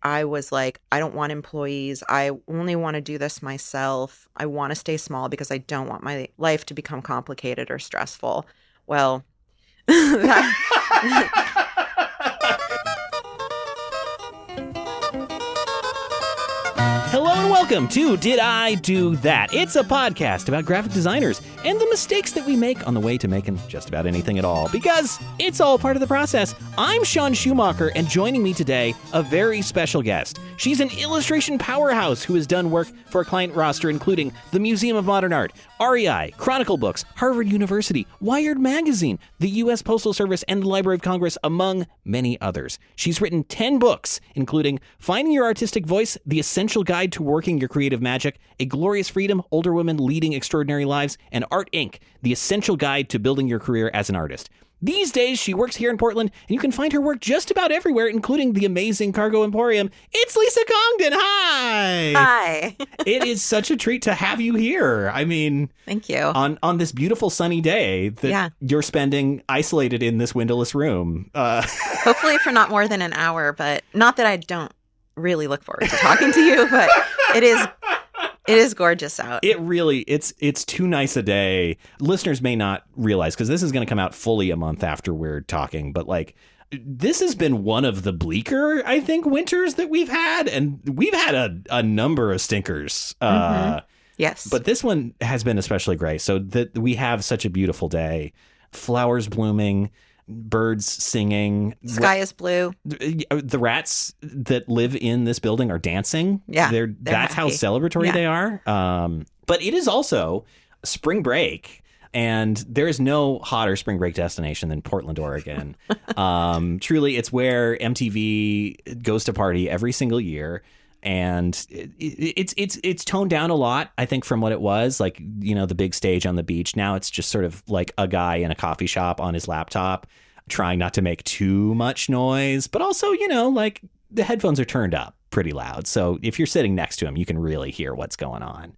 I was like, I don't want employees. I only want to do this myself. I want to stay small because I don't want my life to become complicated or stressful. Well, Hello and welcome to Did I Do That? It's a podcast about graphic designers and the mistakes that we make on the way to making just about anything at all, because it's all part of the process. I'm Sean Schumacher, and joining me today, a very special guest. She's an illustration powerhouse who has done work for a client roster including the Museum of Modern Art, REI, Chronicle Books, Harvard University, Wired Magazine, the U.S. Postal Service, and the Library of Congress, among many others. She's written 10 books, including Finding Your Artistic Voice, The Essential Guide to Working Your Creative Magic, A Glorious Freedom, Older Women Leading Extraordinary Lives, and Art Inc., The Essential Guide to Building Your Career as an Artist. These days, she works here in Portland, and you can find her work just about everywhere, including the amazing Cargo Emporium. It's Lisa Congdon. Hi! hi. It is such a treat to have you here. I mean, Thank you. on this beautiful sunny day that you're spending isolated in this windowless room. Hopefully for not more than an hour, but not that I don't really look forward to talking to you, but it is gorgeous out. It really, it's too nice a day. Listeners may not realize, because this is going to come out fully a month after we're talking, but like, this has been one of the bleaker, I think, winters that we've had, and we've had a number of stinkers. Yes. But this one has been especially great. So that we have such a beautiful day, flowers blooming, birds singing. Sky is blue. The rats that live in this building are dancing. Yeah, that's how happy. celebratory they are. But it is also spring break, and there is no hotter spring break destination than Portland, Oregon. Truly, it's where MTV goes to party every single year. And it's toned down a lot, I think, from what it was, like, you know, the big stage on the beach. Now it's just sort of like a guy in a coffee shop on his laptop trying not to make too much noise. But also, you know, like, the headphones are turned up pretty loud. So if you're sitting next to him, you can really hear what's going on.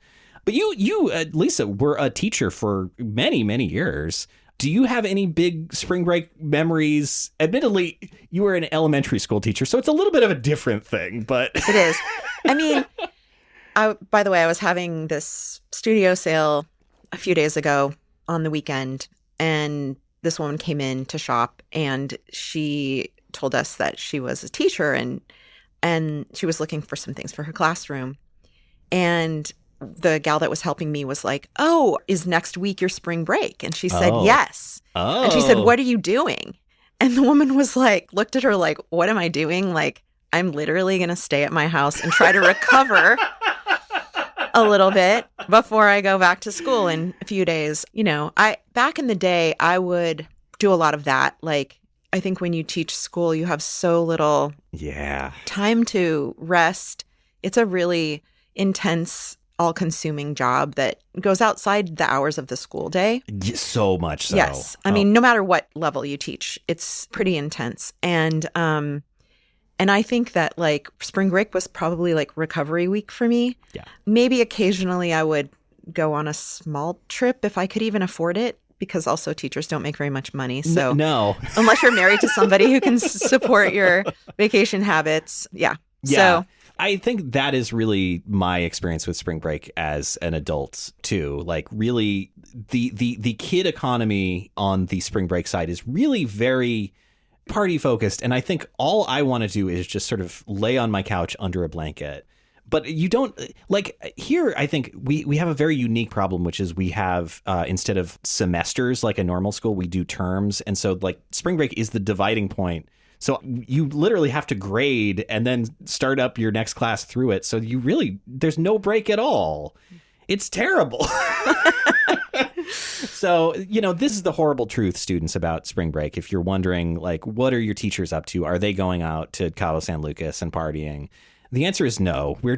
But you, Lisa, were a teacher for many, many years. Do you have any big spring break memories? Admittedly, you were an elementary school teacher, so it's a little bit of a different thing, but... It is. I mean, by the way, I was having this studio sale a few days ago on the weekend, and this woman came in to shop, and she told us that she was a teacher, and she was looking for some things for her classroom. And the gal that was helping me was like, "Oh, is next week your spring break?" And she said, "Yes." Oh. And she said, "What are you doing?" And the woman was like, looked at her like, "What am I doing? Like, I'm literally going to stay at my house and try to recover a little bit before I go back to school in a few days." You know, back in the day, I would do a lot of that. Like, I think when you teach school, you have so little time to rest. It's a really intense, all-consuming job that goes outside the hours of the school day. So much so. Yes. I mean, no matter what level you teach, it's pretty intense. And I think that, like, spring break was probably like recovery week for me. Yeah. Maybe occasionally I would go on a small trip if I could even afford it, because also teachers don't make very much money. So no. Unless you're married to somebody who can support your vacation habits. Yeah. Yeah. So I think that is really my experience with spring break as an adult too. Like, really, the kid economy on the spring break side is really very party focused. And I think all I want to do is just sort of lay on my couch under a blanket. But you don't, like, here, I think we have a very unique problem, which is we have, instead of semesters like a normal school, we do terms. And so, like, spring break is the dividing point. So you literally have to grade and then start up your next class through it. So there's no break at all. It's terrible. So, you know, this is the horrible truth, students, about spring break. If you're wondering, like, what are your teachers up to? Are they going out to Cabo San Lucas and partying? The answer is no. We're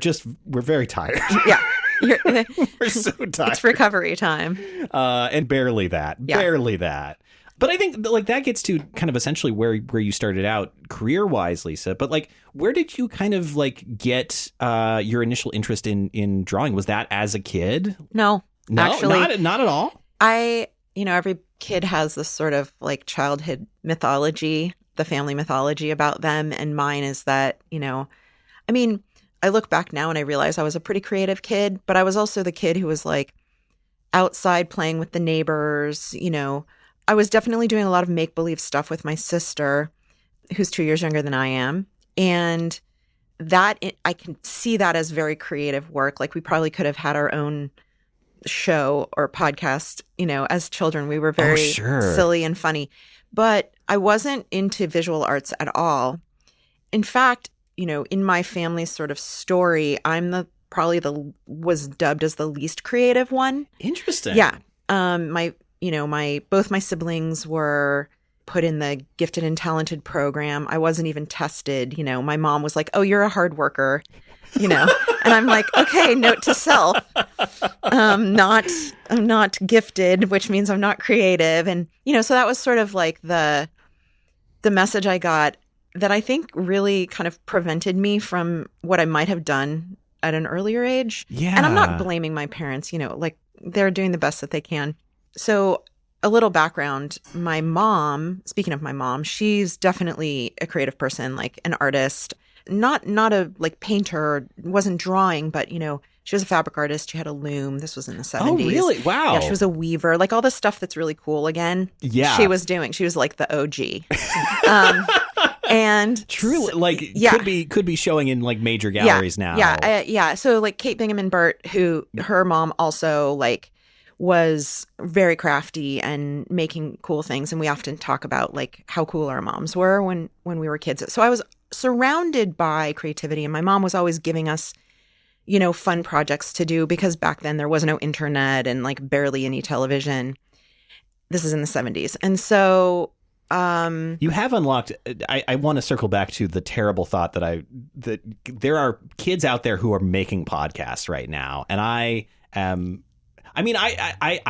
very tired. Yeah. We're so tired. It's recovery time. And barely that. Yeah. Barely that. But I think, like, that gets to kind of essentially where you started out career-wise, Lisa. But, like, where did you kind of, like, get your initial interest in drawing? Was that as a kid? No, actually, not at all. Every kid has this sort of, like, childhood mythology, the family mythology about them. And mine is that, you know, I mean, I look back now and I realize I was a pretty creative kid, but I was also the kid who was like outside playing with the neighbors. I was definitely doing a lot of make-believe stuff with my sister, who's 2 years younger than I am. And I can see that as very creative work. Like we probably could have had our own show or podcast, as children. We were very silly and funny. But I wasn't into visual arts at all. In fact, in my family's sort of story, I'm was dubbed as the least creative one. Interesting. Yeah. Both my siblings were put in the gifted and talented program. I wasn't even tested. My mom was like, "Oh, you're a hard worker," and I'm like, "Okay, note to self. I'm not gifted, which means I'm not creative." And, so that was sort of like the message I got that I think really kind of prevented me from what I might have done at an earlier age. Yeah. And I'm not blaming my parents, like they're doing the best that they can. So a little background, my mom, speaking of my mom, she's definitely a creative person, like an artist, not a like painter, wasn't drawing, but she was a fabric artist. She had a loom. This was in the 70s. Oh, really? Wow. Yeah, she was a weaver, like all this stuff that's really cool again. Yeah. She was doing. She was like the OG. And truly, like, could be showing in like major galleries now. Yeah. So like Kate Bingham and Burt, who her mom also like was very crafty and making cool things. And we often talk about like how cool our moms were when we were kids. So I was surrounded by creativity, and my mom was always giving us, fun projects to do, because back then there was no internet and like barely any television. This is in the 70s. And so you have unlocked. I want to circle back to the terrible thought that there are kids out there who are making podcasts right now, and I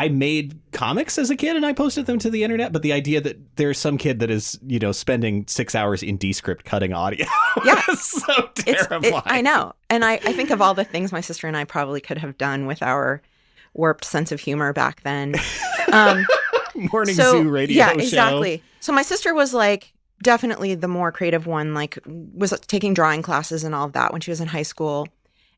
made comics as a kid and I posted them to the internet, but the idea that there's some kid that is, spending 6 hours in Descript cutting audio is so terrifying. I know. And I think of all the things my sister and I probably could have done with our warped sense of humor back then. Morning zoo radio show. Yeah, exactly. So my sister was like definitely the more creative one, like was taking drawing classes and all of that when she was in high school.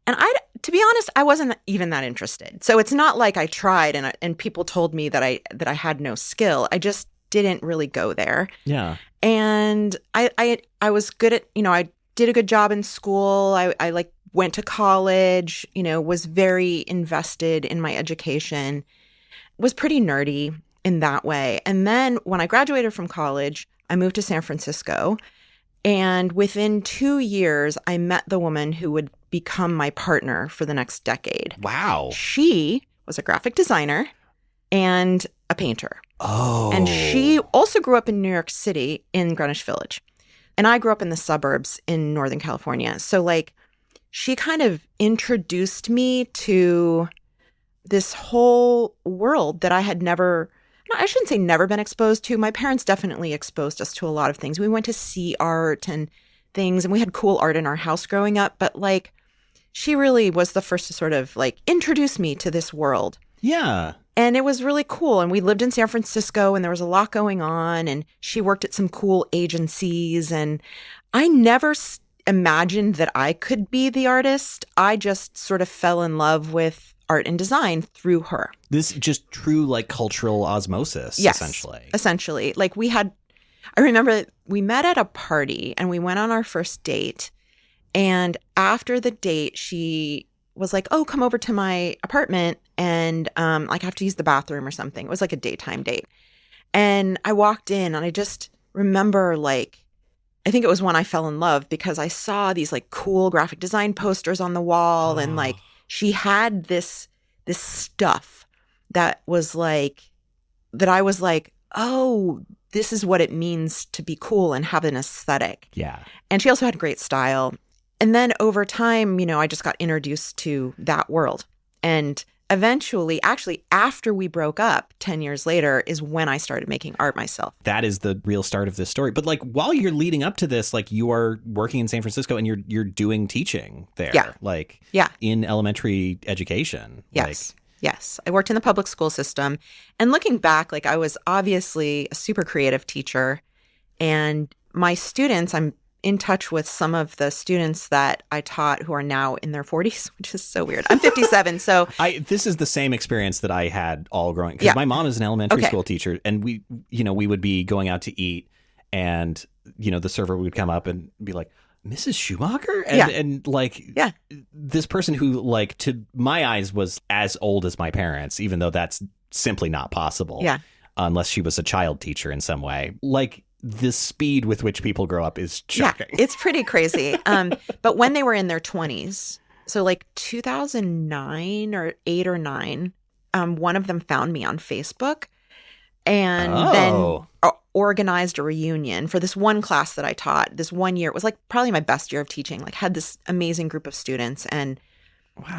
And to be honest, I wasn't even that interested. So it's not like I tried and people told me that I had no skill. I just didn't really go there. Yeah. And I was good at, I did a good job in school. I like went to college, was very invested in my education, was pretty nerdy in that way. And then when I graduated from college, I moved to San Francisco. And within 2 years, I met the woman who would become my partner for the next decade. Wow. She was a graphic designer and a painter. Oh. And she also grew up in New York City in Greenwich Village. And I grew up in the suburbs in Northern California. So like she kind of introduced me to this whole world that I had I shouldn't say never been exposed to. My parents definitely exposed us to a lot of things. We went to see art and things, and we had cool art in our house growing up. But like, she really was the first to sort of like introduce me to this world. Yeah. And it was really cool. And we lived in San Francisco, and there was a lot going on. And she worked at some cool agencies. And I never imagined that I could be the artist. I just sort of fell in love with art and design through her. This just true like cultural osmosis, yes, essentially. Like I remember we met at a party and we went on our first date. And after the date, she was like, "Oh, come over to my apartment and like I have to use the bathroom or something." It was like a daytime date. And I walked in and I just remember like, I think it was when I fell in love because I saw these like cool graphic design posters on the wall and like she had this stuff that was like, that I was like, oh, this is what it means to be cool and have an aesthetic. Yeah. And she also had great style. And then over time, I just got introduced to that world. And eventually, actually, after we broke up 10 years later is when I started making art myself. That is the real start of this story. But like while you're leading up to this, like you are working in San Francisco and you're doing teaching there. Yeah. Like yeah. in elementary education. Yes. Yes. I worked in the public school system. And looking back, like I was obviously a super creative teacher. And my students, I'm in touch with some of the students that I taught who are now in their 40s, which is so weird. I'm 57, so this is the same experience that I had all growing. Because my mom is an elementary school teacher, and we would be going out to eat, and the server would come up and be like, Mrs. Schumacher? And this person who, like, to my eyes was as old as my parents, even though that's simply not possible. Yeah. Unless she was a child teacher in some way. Like, the speed with which people grow up is shocking. Yeah, it's pretty crazy. But when they were in their 20s, so like 2009 or 8 or 9, one of them found me on Facebook and then organized a reunion for this one class that I taught. This one year, it was like probably my best year of teaching, like had this amazing group of students. And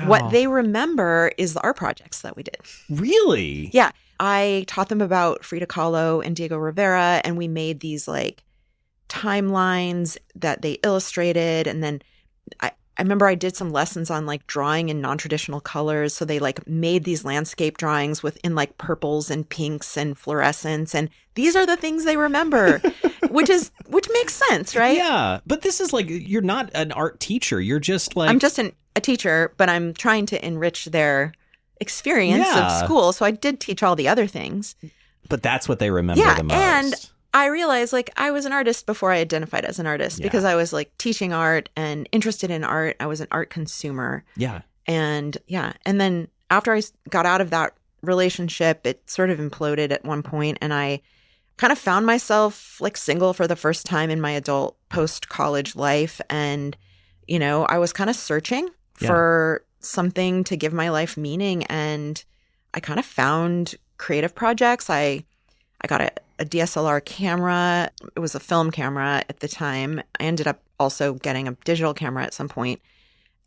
what they remember is the art projects that we did. Really? Yeah. I taught them about Frida Kahlo and Diego Rivera, and we made these like timelines that they illustrated. And then I remember I did some lessons on like drawing in non-traditional colors. So they like made these landscape drawings in like purples and pinks and fluorescence. And these are the things they remember, which makes sense, right? Yeah. But this is like, you're not an art teacher. You're just like... I'm just a teacher, but I'm trying to enrich their experience of school. So I did teach all the other things. But that's what they remember the most. And I realized like I was an artist before I identified as an artist because I was like teaching art and interested in art. I was an art consumer. Yeah. And then after I got out of that relationship, it sort of imploded at one point, and I kind of found myself like single for the first time in my adult post-college life. And, I was kind of searching for something to give my life meaning, and I kind of found creative projects. I got a DSLR camera. It was a film camera at the time. I ended up also getting a digital camera at some point,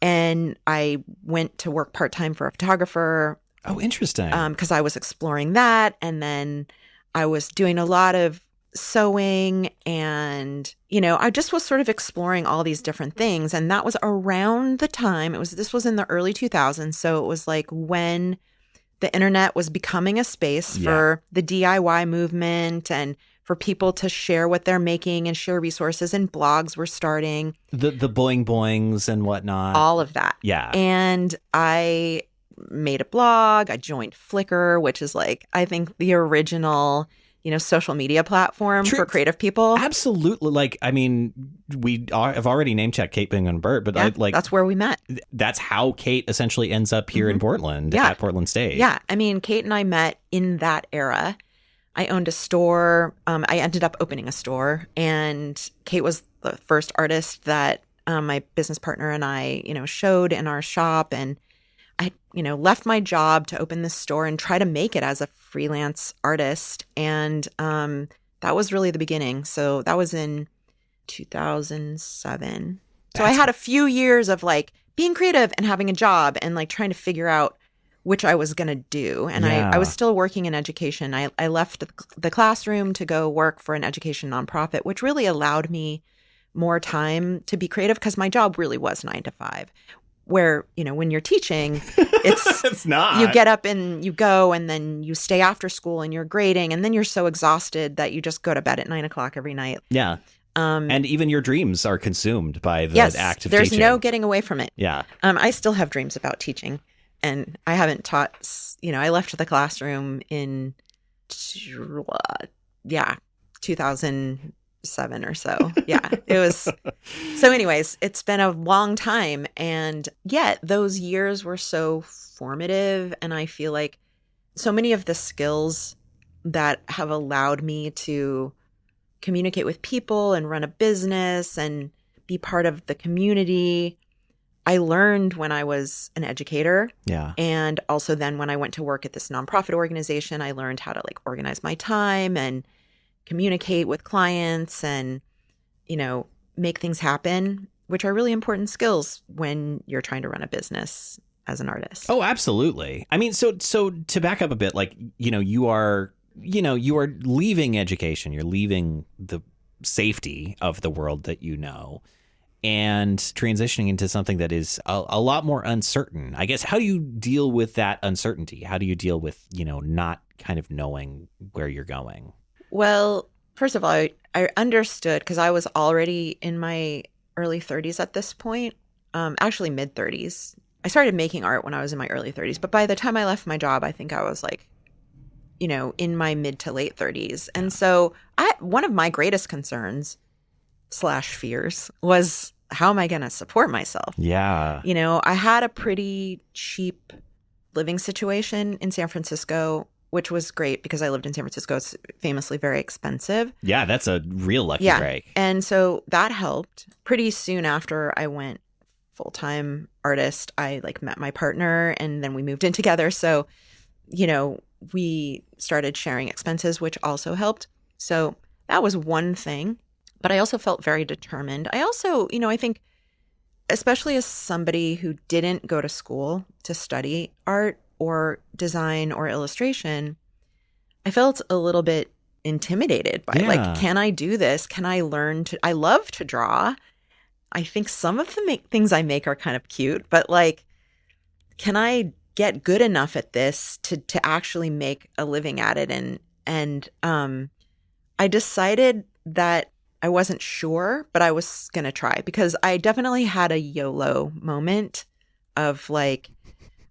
and I went to work part-time for a photographer. Oh, interesting. Because I was exploring that, and then I was doing a lot of sewing, and I just was sort of exploring all these different things. And that was around the time this was in the early 2000s, so it was like when the internet was becoming a space for the DIY movement and for people to share what they're making and share resources, and blogs were starting, the boing boings and whatnot, all of that. And I made a blog. I joined Flickr, which is like, I think, the original social media platform for creative people. Absolutely. Like, I mean, I've already name checked Kate, Bing, and Bert, but that's where we met. That's how Kate essentially ends up here in Portland at Portland State. Yeah. I mean, Kate and I met in that era. I owned a store. I ended up opening a store, and Kate was the first artist that my business partner and I, showed in our shop. And I, left my job to open this store and try to make it as a freelance artist. And that was really the beginning. So that was in 2007. So I had a few years of like being creative and having a job and like trying to figure out which I was going to do. And I was still working in education. I left the classroom to go work for an education nonprofit, which really allowed me more time to be creative, because my job really was 9 to 5. Where, when you're teaching, it's not. You get up and you go, and then you stay after school and you're grading, and then you're so exhausted that you just go to bed at 9 o'clock every night. Yeah. And even your dreams are consumed by the act of there's teaching. There's no getting away from it. Yeah. I still have dreams about teaching, and I haven't taught, I left the classroom in, 2007 or so. Yeah, it was. So anyways, it's been a long time, and yet those years were so formative. And I feel like so many of the skills that have allowed me to communicate with people and run a business and be part of the community, I learned when I was an educator. Yeah. And also then when I went to work at this nonprofit organization, I learned how to like organize my time and communicate with clients and, make things happen, which are really important skills when you're trying to run a business as an artist. Oh, absolutely. I mean, so to back up a bit, like, you are leaving education, you're leaving the safety of the world that and transitioning into something that is a lot more uncertain. I guess, how do you deal with that uncertainty? How do you deal with, not kind of knowing where you're going? Well, first of all, I understood because I was already in my early 30s at this point, actually mid 30s. I started making art when I was in my early 30s, but by the time I left my job, I think I was like, in my mid to late 30s. And so one of my greatest concerns / fears was, how am I going to support myself? Yeah. I had a pretty cheap living situation in San Francisco, which was great because I lived in San Francisco. It's famously very expensive. Yeah, that's a real lucky break. And so that helped. Pretty soon after I went full-time artist, I met my partner and then we moved in together. So, we started sharing expenses, which also helped. So that was one thing. But I also felt very determined. I also, I think, especially as somebody who didn't go to school to study art or design or illustration, I felt a little bit intimidated by can I do this? Can I learn to? I love to draw. I think some of the things I make are kind of cute, but can I get good enough at this to actually make a living at it? And I decided that I wasn't sure, but I was going to try because I definitely had a YOLO moment of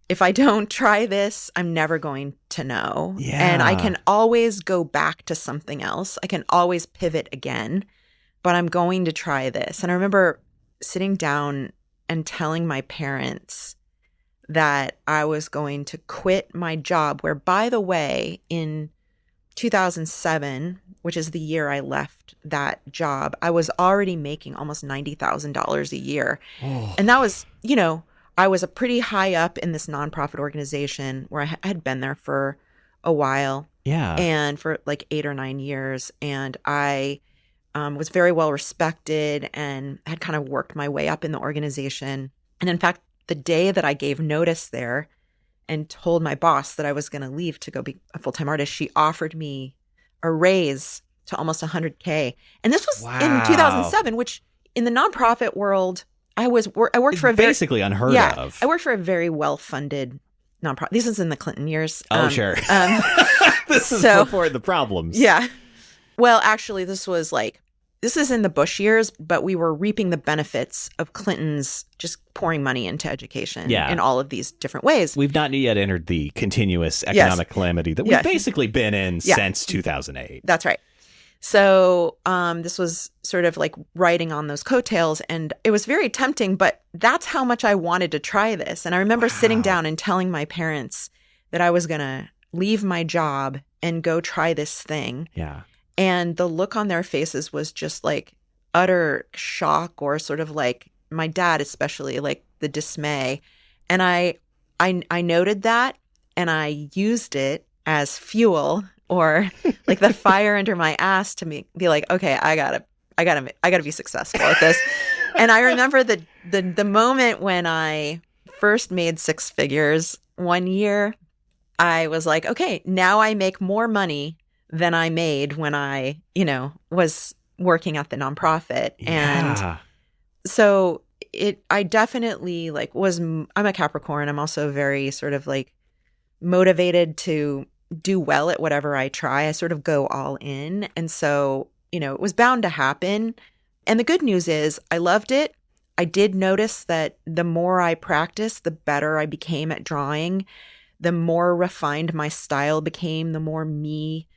if I don't try this, I'm never going to know. Yeah. And I can always go back to something else. I can always pivot again, but I'm going to try this. And I remember sitting down and telling my parents that I was going to quit my job, where, by the way, in 2007, which is the year I left that job, I was already making almost $90,000 a year. Oh. And that was, I was a pretty high up in this nonprofit organization where I had been there for a while. Yeah. And for 8 or 9 years. And I was very well respected and had kind of worked my way up in the organization. And in fact, the day that I gave notice there and told my boss that I was going to leave to go be a full-time artist, she offered me a raise to almost $100K. And this was in 2007, which in the nonprofit world, I worked for a very basically unheard of. I worked for a very well-funded nonprofit. This is in the Clinton years. Oh, sure. This is before the problems. Yeah. Well, actually, this is in the Bush years, but we were reaping the benefits of Clinton's just pouring money into education in all of these different ways. We've not yet entered the continuous economic calamity that we've basically been in since 2008. That's right. So this was sort of riding on those coattails, and it was very tempting, but that's how much I wanted to try this. And I remember sitting down and telling my parents that I was going to leave my job and go try this thing. Yeah. And the look on their faces was just utter shock, or sort of my dad, especially the dismay. And I noted that, and I used it as fuel, or the fire under my ass to be okay, I gotta be successful at this. And I remember the moment when I first made 6 figures one year. I was okay, now I make more money than I made when I, was working at the nonprofit. Yeah. And so I definitely I'm a Capricorn. I'm also very sort of motivated to do well at whatever I try. I sort of go all in. And so, it was bound to happen. And the good news is I loved it. I did notice that the more I practiced, the better I became at drawing. The more refined my style became, the more me,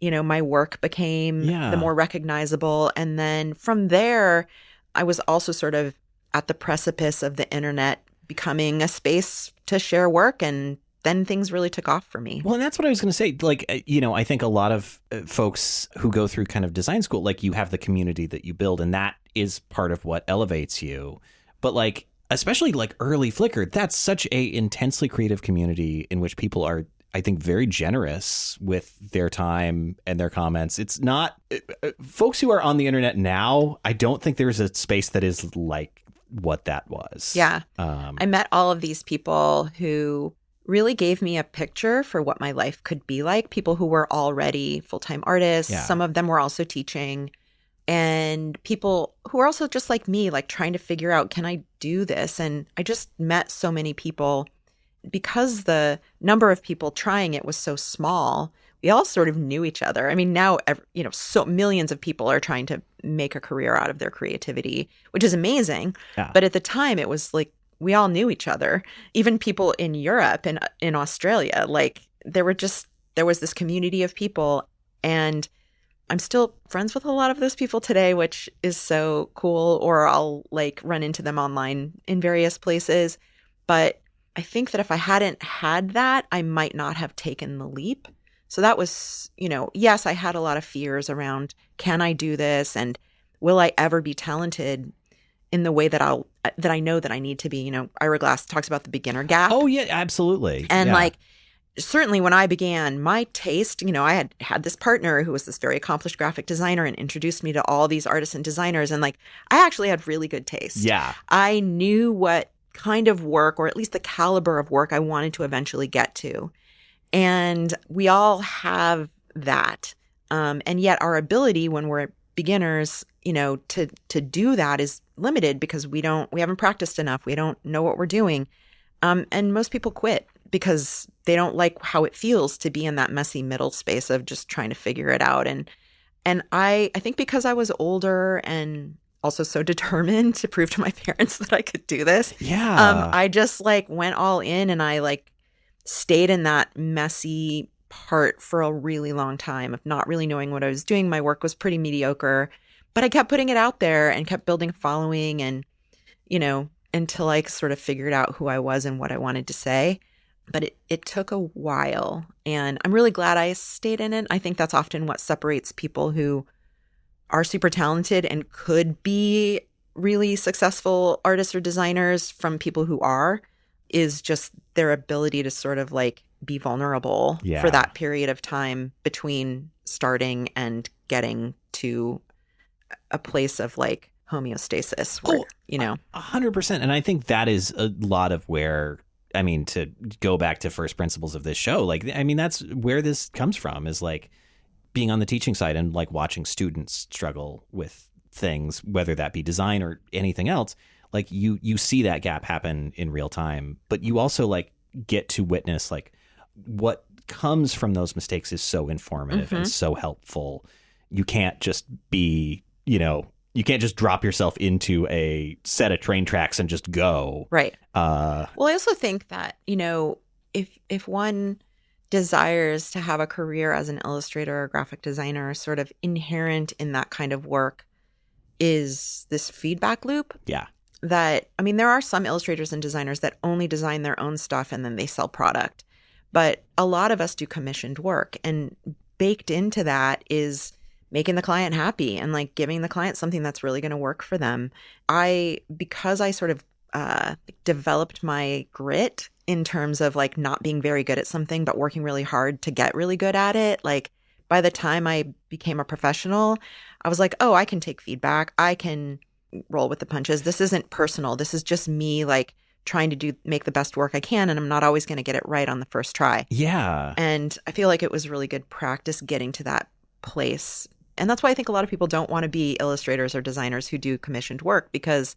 my work became, the more recognizable. And then from there, I was also sort of at the precipice of the internet becoming a space to share work, and then things really took off for me. Well, and that's what I was going to say. I think a lot of folks who go through kind of design school, you have the community that you build, and that is part of what elevates you. But especially early Flickr, that's such a intensely creative community in which people are, I think, very generous with their time and their comments. It's not folks who are on the internet now. I don't think there's a space that is like what that was. Yeah. I met all of these people who really gave me a picture for what my life could be like. People who were already full-time artists. Yeah. Some of them were also teaching. And people who are also just like me, trying to figure out, can I do this? And I just met so many people because the number of people trying it was so small. we all sort of knew each other. I mean, now, so millions of people are trying to make a career out of their creativity, which is amazing. Yeah. But at the time, it was like we all knew each other. Even people in Europe and in Australia, like there was this community of people. And I'm still friends with a lot of those people today, which is so cool. Or I'll like run into them online in various places. But I think that if I hadn't had that, I might not have taken the leap. So that was, yes, I had a lot of fears around, can I do this? And will I ever be talented in the way that I know that I need to be? Ira Glass talks about the beginner gap. Oh, yeah, absolutely. And yeah. like, certainly when I began, my taste, I had this partner who was this very accomplished graphic designer and introduced me to all these artists and designers. And like, I actually had really good taste. Yeah. I knew what kind of work, or at least the caliber of work I wanted to eventually get to. And we all have that. And yet our ability when we're beginners, to do that is limited because we haven't practiced enough. We don't know what we're doing. And most people quit because they don't like how it feels to be in that messy middle space of just trying to figure it out. And I think because I was older and also so determined to prove to my parents that I could do this. Yeah. I just like went all in, and I like stayed in that messy part for a really long time of not really knowing what I was doing. My work was pretty mediocre, but I kept putting it out there and kept building a following, and, until I sort of figured out who I was and what I wanted to say. But it took a while, and I'm really glad I stayed in it. I think that's often what separates people who are super talented and could be really successful artists or designers from people who is just their ability to sort of like be vulnerable for that period of time between starting and getting to a place of like homeostasis where, 100%. And I think that is a lot of where, to go back to first principles of this show, that's where this comes from, is like being on the teaching side and like watching students struggle with things, whether that be design or anything else. Like you see that gap happen in real time, but you also like get to witness like what comes from those mistakes is so informative and so helpful. You can't just be, you can't just drop yourself into a set of train tracks and just go. Right. Well, I also think that, if one desires to have a career as an illustrator or graphic designer, sort of inherent in that kind of work is this feedback loop. Yeah. That, there are some illustrators and designers that only design their own stuff and then they sell product. But a lot of us do commissioned work, and baked into that is making the client happy and like giving the client something that's really going to work for them. Because I sort of developed my grit in terms of like not being very good at something, but working really hard to get really good at it. Like by the time I became a professional, I was like, oh, I can take feedback. I can roll with the punches. This isn't personal. This is just me like trying to make the best work I can. And I'm not always going to get it right on the first try. Yeah. And I feel like it was really good practice getting to that place. And that's why I think a lot of people don't want to be illustrators or designers who do commissioned work, because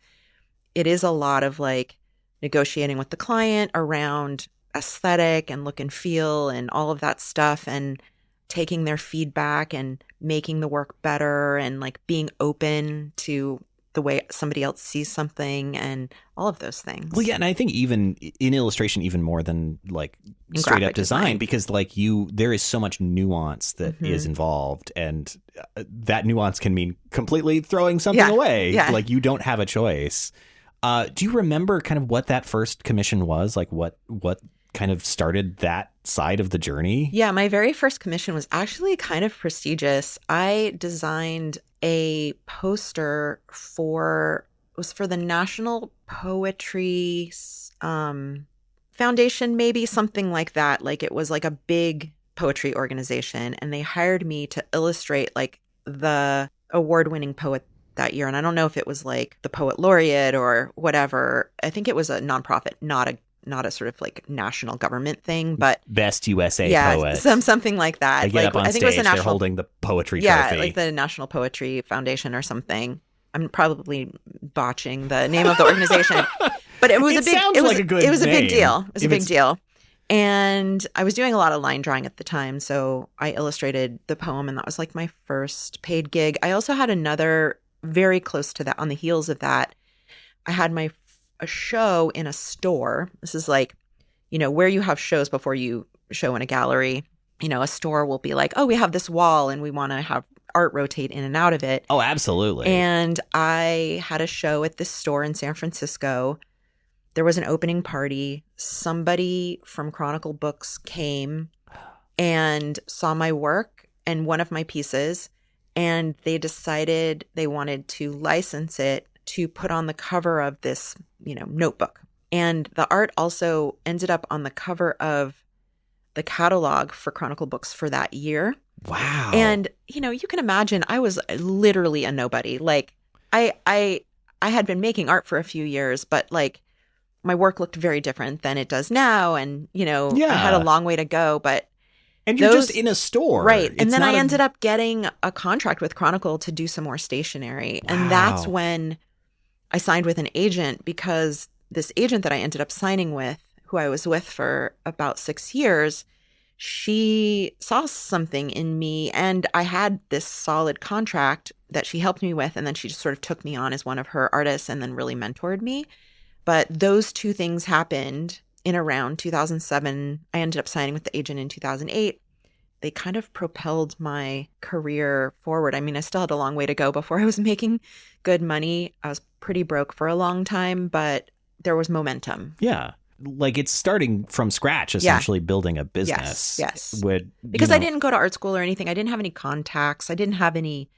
it is a lot of like negotiating with the client around aesthetic and look and feel and all of that stuff, and taking their feedback and making the work better, and like being open to the way somebody else sees something and all of those things. Well, yeah. And I think even in illustration, even more than like straight up design, because like there is so much nuance that is involved, and that nuance can mean completely throwing something away. Yeah. Like you don't have a choice. Do you remember kind of what that first commission was? Like what kind of started that side of the journey? Yeah, my very first commission was actually kind of prestigious. I designed a poster for the National Poetry Foundation, maybe something like that. Like it was like a big poetry organization, and they hired me to illustrate like the award-winning poet that year. And I don't know if it was like the poet laureate or whatever. I think it was a nonprofit, not a sort of like national government thing, but best USA poet. Something like that. They get like, up on I think stage, it was the they're holding the poetry trophy. like the National Poetry Foundation or something. I'm probably botching the name of the organization, but it was a big deal. It was a big deal. And I was doing a lot of line drawing at the time. So I illustrated the poem, and that was like my first paid gig. I also had another very close to that on the heels of that. I had a show in a store. This is like, where you have shows before you show in a gallery. A store will be like, oh, we have this wall and we want to have art rotate in and out of it. Oh, absolutely. And I had a show at this store in San Francisco. There was an opening party. Somebody from Chronicle Books came and saw my work and one of my pieces, and they decided they wanted to license it to put on the cover of this, notebook. And the art also ended up on the cover of the catalog for Chronicle Books for that year. Wow. And, you can imagine I was literally a nobody. Like I had been making art for a few years, but like my work looked very different than it does now. And, I had a long way to go, but. And you're just in a store. Right. And then I ended up getting a contract with Chronicle to do some more stationery. Wow. And that's when I signed with an agent, because this agent that I ended up signing with, who I was with for about 6 years, she saw something in me, and I had this solid contract that she helped me with. And then she just sort of took me on as one of her artists and then really mentored me. But those two things happened in around 2007. I ended up signing with the agent in 2008. They kind of propelled my career forward. I mean, I still had a long way to go before I was making good money. I was pretty broke for a long time, but there was momentum. Yeah. Like it's starting from scratch, essentially building a business. Yes. Because I didn't go to art school or anything. I didn't have any contacts. I didn't have any.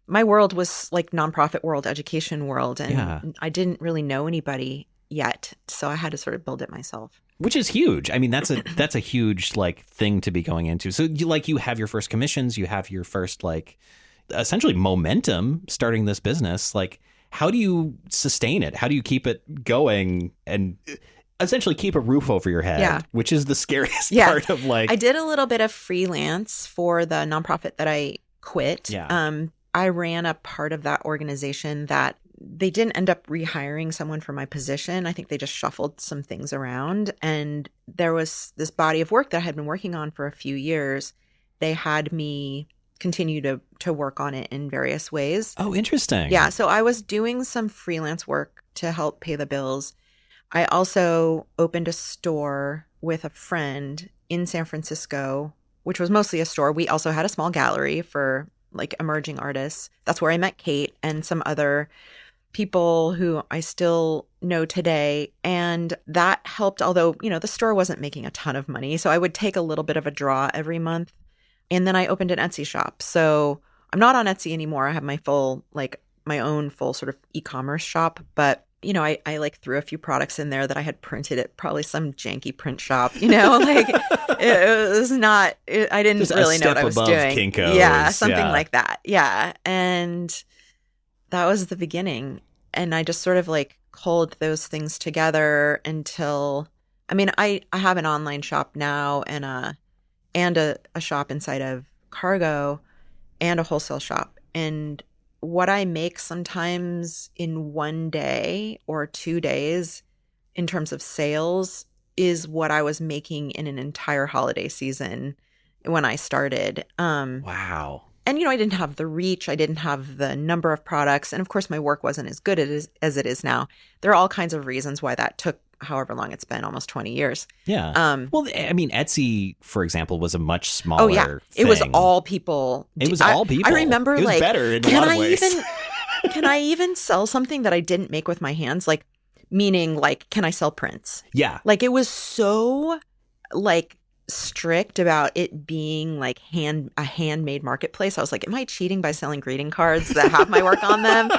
My world was like nonprofit world, education world, and I didn't really know anybody yet. So I had to sort of build it myself. Which is huge. I mean, that's a huge like thing to be going into. So you have your first commissions, you have your first like essentially momentum starting this business. Like, how do you sustain it? How do you keep it going and essentially keep a roof over your head, which is the scariest part of like. I did a little bit of freelance for the nonprofit that I quit. Yeah. I ran a part of that organization that they didn't end up rehiring someone for my position. I think they just shuffled some things around. And there was this body of work that I had been working on for a few years. They had me continue to work on it in various ways. Oh, interesting. Yeah. So I was doing some freelance work to help pay the bills. I also opened a store with a friend in San Francisco, which was mostly a store. We also had a small gallery for like emerging artists. That's where I met Kate and some other people who I still know today. And that helped, although, the store wasn't making a ton of money. So I would take a little bit of a draw every month. And then I opened an Etsy shop. So I'm not on Etsy anymore. I have my own full sort of e-commerce shop. But, I like threw a few products in there that I had printed at probably some janky print shop, like it was not, I didn't just really know what I was doing. Kinko's. Yeah, something like that. Yeah. And that was the beginning. And I just sort of like culled those things together until, I have an online shop now and a shop inside of Cargo and a wholesale shop. And what I make sometimes in one day or 2 days in terms of sales is what I was making in an entire holiday season when I started. Wow. And, I didn't have the reach. I didn't have the number of products. And of course, my work wasn't as good as it is now. There are all kinds of reasons why that took however long it's been, almost 20 years. Yeah. Well, Etsy, for example, was a much smaller thing. It was all people. I remember it was better in a lot of ways. Can I even sell something that I didn't make with my hands? Like, meaning like, can I sell prints? Yeah. Like it was so like strict about it being like a handmade marketplace. I was like, am I cheating by selling greeting cards that have my work on them?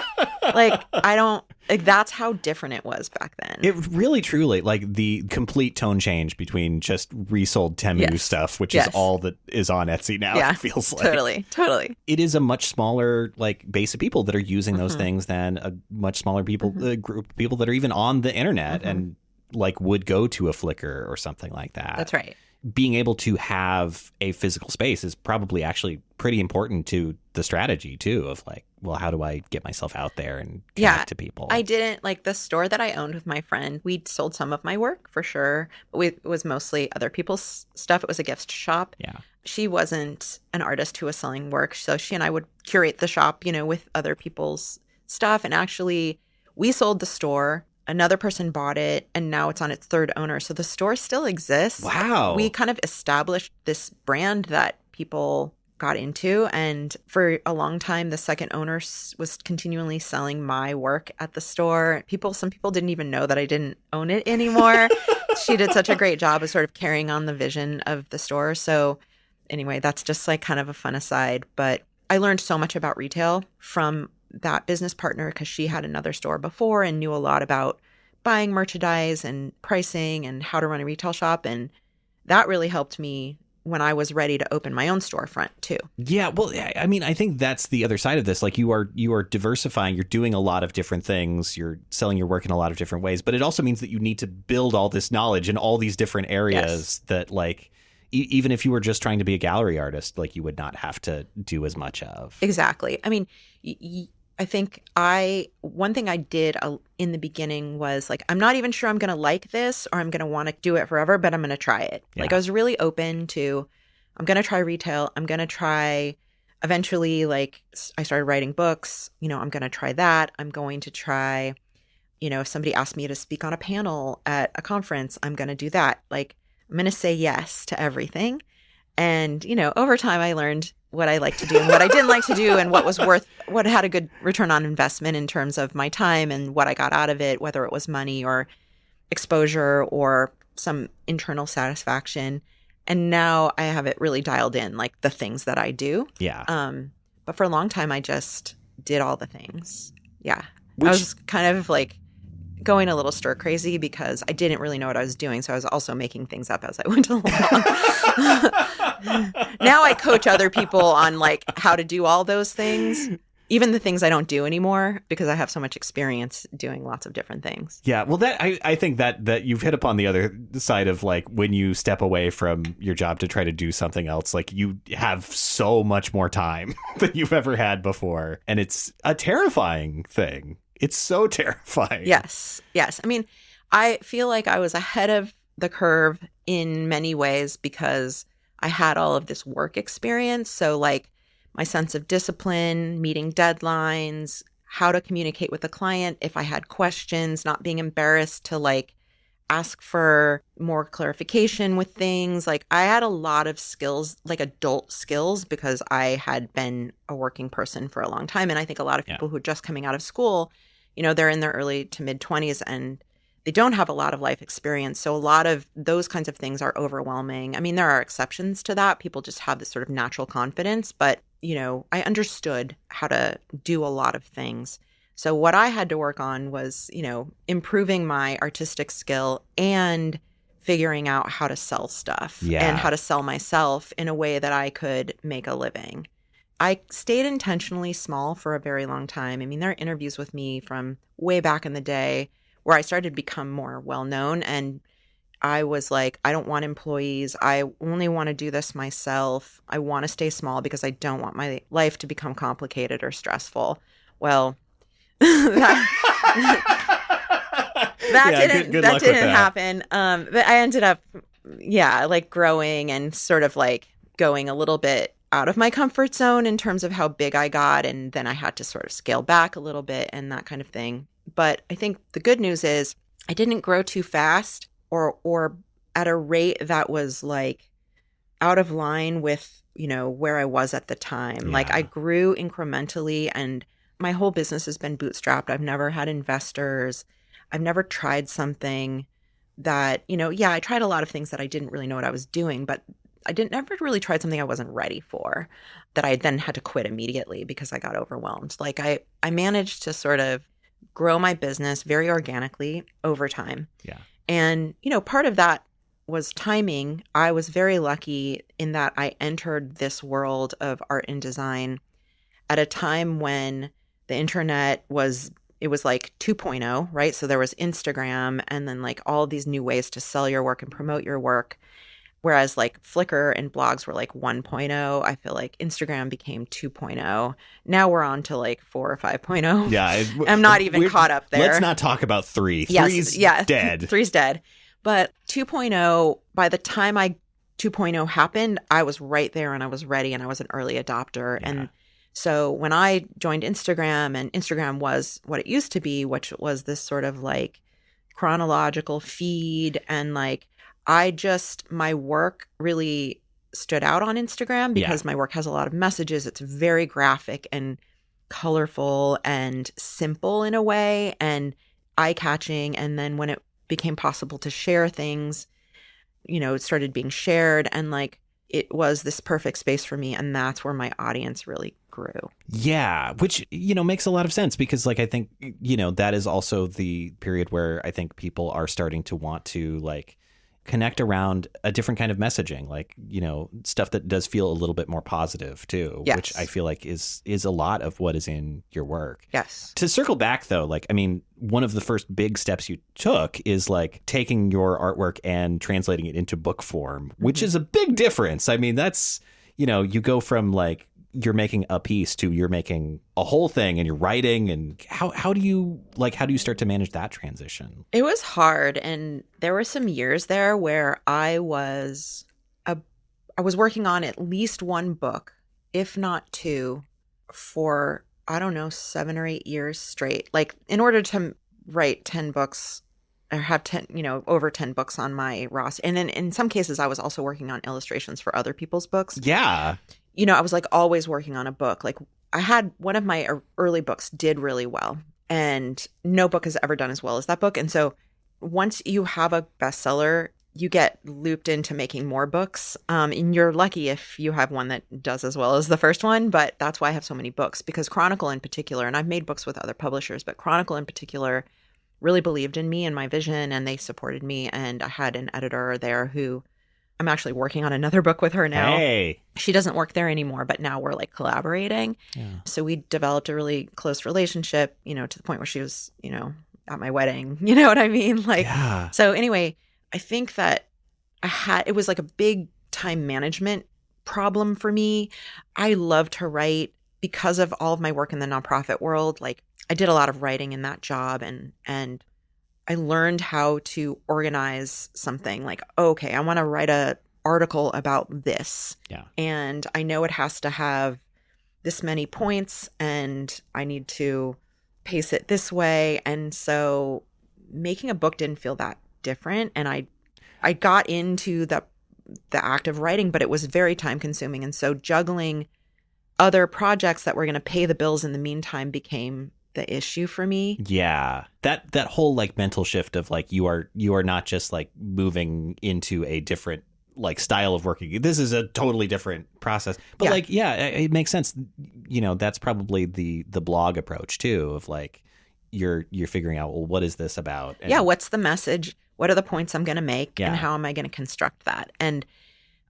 That's how different it was back then. It really, truly, like the complete tone change between just resold Temu stuff, which is all that is on Etsy now, it feels like. Totally. It is a much smaller like base of people that are using those things than a much smaller group of people that are even on the internet and like would go to a Flickr or something like that. That's right. being able to have a physical space is probably actually pretty important to the strategy too of like, well, how do I get myself out there and connect to people? I didn't like the store that I owned with my friend. We sold some of my work for sure, but it was mostly other people's stuff. It was a gift shop. Yeah. She wasn't an artist who was selling work. So she and I would curate the shop, with other people's stuff. And actually, we sold the store. Another person bought it, and now it's on its third owner. So the store still exists. Wow. We kind of established this brand that people got into. And for a long time, the second owner was continually selling my work at the store. Some people didn't even know that I didn't own it anymore. She did such a great job of sort of carrying on the vision of the store. So anyway, that's just like kind of a fun aside. But I learned so much about retail from that business partner because she had another store before and knew a lot about buying merchandise and pricing and how to run a retail shop. And that really helped me when I was ready to open my own storefront too. Yeah, well, I mean, I think that's the other side of this. Like you are diversifying, you're doing a lot of different things, you're selling your work in a lot of different ways, but it also means that you need to build all this knowledge in all these different areas that like even if you were just trying to be a gallery artist, like you would not have to do as much of. Exactly. I mean, I think one thing I did in the beginning was like, I'm not even sure I'm going to like this or I'm going to want to do it forever, but I'm going to try it. Yeah. Like I was really open to, I'm going to try retail. I'm going to try eventually, like I started writing books, I'm going to try that. I'm going to try, if somebody asked me to speak on a panel at a conference, I'm going to do that. Like I'm going to say yes to everything. And, over time I learned what I like to do and what I didn't like to do and what had a good return on investment in terms of my time and what I got out of it, whether it was money or exposure or some internal satisfaction. And now I have it really dialed in, like the things that I do. Yeah. But for a long time, I just did all the things. Yeah. I was kind of like going a little stir crazy because I didn't really know what I was doing. So I was also making things up as I went along. Now I coach other people on like how to do all those things, even the things I don't do anymore because I have so much experience doing lots of different things. Yeah. Well, I think that you've hit upon the other side of like when you step away from your job to try to do something else, like you have so much more time than you've ever had before. And it's a terrifying thing. It's so terrifying. Yes. I mean, I feel like I was ahead of the curve in many ways because I had all of this work experience. So like my sense of discipline, meeting deadlines, how to communicate with the client, if I had questions, not being embarrassed to like ask for more clarification with things. Like I had a lot of skills, like adult skills, because I had been a working person for a long time. And I think a lot of people who are just coming out of school, they're in their early to mid 20s and they don't have a lot of life experience. So a lot of those kinds of things are overwhelming. I mean, there are exceptions to that. People just have this sort of natural confidence, but, I understood how to do a lot of things. So what I had to work on was, improving my artistic skill and figuring out how to sell stuff and how to sell myself in a way that I could make a living. I stayed intentionally small for a very long time. I mean, there are interviews with me from way back in the day where I started to become more well-known. And I was like, I don't want employees. I only want to do this myself. I want to stay small because I don't want my life to become complicated or stressful. Well, that didn't happen. But I ended up, like growing and sort of like going a little bit out of my comfort zone in terms of how big I got. And then I had to sort of scale back a little bit and that kind of thing. But I think the good news is I didn't grow too fast or at a rate that was like out of line with, where I was at the time. Yeah. Like I grew incrementally and my whole business has been bootstrapped. I've never had investors. I've never tried something that, I tried a lot of things that I didn't really know what I was doing, but I never really tried something I wasn't ready for that I then had to quit immediately because I got overwhelmed. Like I managed to sort of grow my business very organically over time. Yeah. And, part of that was timing. I was very lucky in that I entered this world of art and design at a time when the internet was like 2.0, right? So there was Instagram and then like all these new ways to sell your work and promote your work. Whereas like Flickr and blogs were like 1.0, I feel like Instagram became 2.0. Now we're on to like 4 or 5.0. Yeah. I'm not even caught up there. Let's not talk about 3. Yes, 3's yeah. dead. 3's dead. But 2.0, by the time 2.0 happened, I was right there and I was ready and I was an early adopter. Yeah. And so when I joined Instagram, and Instagram was what it used to be, which was this sort of like chronological feed, and like my work really stood out on Instagram because my work has a lot of messages. It's very graphic and colorful and simple in a way and eye-catching. And then when it became possible to share things, it started being shared, and like it was this perfect space for me, and that's where my audience really grew. Yeah, which, makes a lot of sense because like I think, that is also the period where I think people are starting to want to like connect around a different kind of messaging, like, stuff that does feel a little bit more positive too, yes. which I feel like is a lot of what is in your work. Yes. To circle back though, like, I mean, one of the first big steps you took is like taking your artwork and translating it into book form, which is a big difference. I mean, that's, you go from like, you're making a piece to you're making a whole thing and you're writing, and how do you start to manage that transition? It was hard, and there were some years there where I was working on at least one book, if not two, for I don't know, 7 or 8 years straight. Like in order to write 10 books or have 10, over 10 books on my roster. And then in some cases I was also working on illustrations for other people's books. Yeah. I was like always working on a book. Like I had one of my early books did really well, and no book has ever done as well as that book. And so once you have a bestseller, you get looped into making more books. And you're lucky if you have one that does as well as the first one. But that's why I have so many books, because Chronicle in particular, and I've made books with other publishers, but Chronicle in particular really believed in me and my vision, and they supported me. And I had an editor there who I'm actually working on another book with her now. Hey. She doesn't work there anymore, but now we're like collaborating. Yeah. So we developed a really close relationship, to the point where she was, at my wedding. You know what I mean? Like, yeah. So anyway, I think that it was like a big time management problem for me. I love to write because of all of my work in the nonprofit world. Like I did a lot of writing in that job, and I learned how to organize something like, okay, I want to write an article about this. Yeah. And I know it has to have this many points, and I need to pace it this way. And so making a book didn't feel that different. And I got into the act of writing, but it was very time consuming. And so juggling other projects that were going to pay the bills in the meantime became the issue for me. Yeah. That whole like mental shift of like you are not just like moving into a different like style of working. This is a totally different process. But like, yeah, it makes sense. That's probably the blog approach too, of like you're figuring out, well, what is this about? And what's the message? What are the points I'm going to make? And how am I going to construct that? And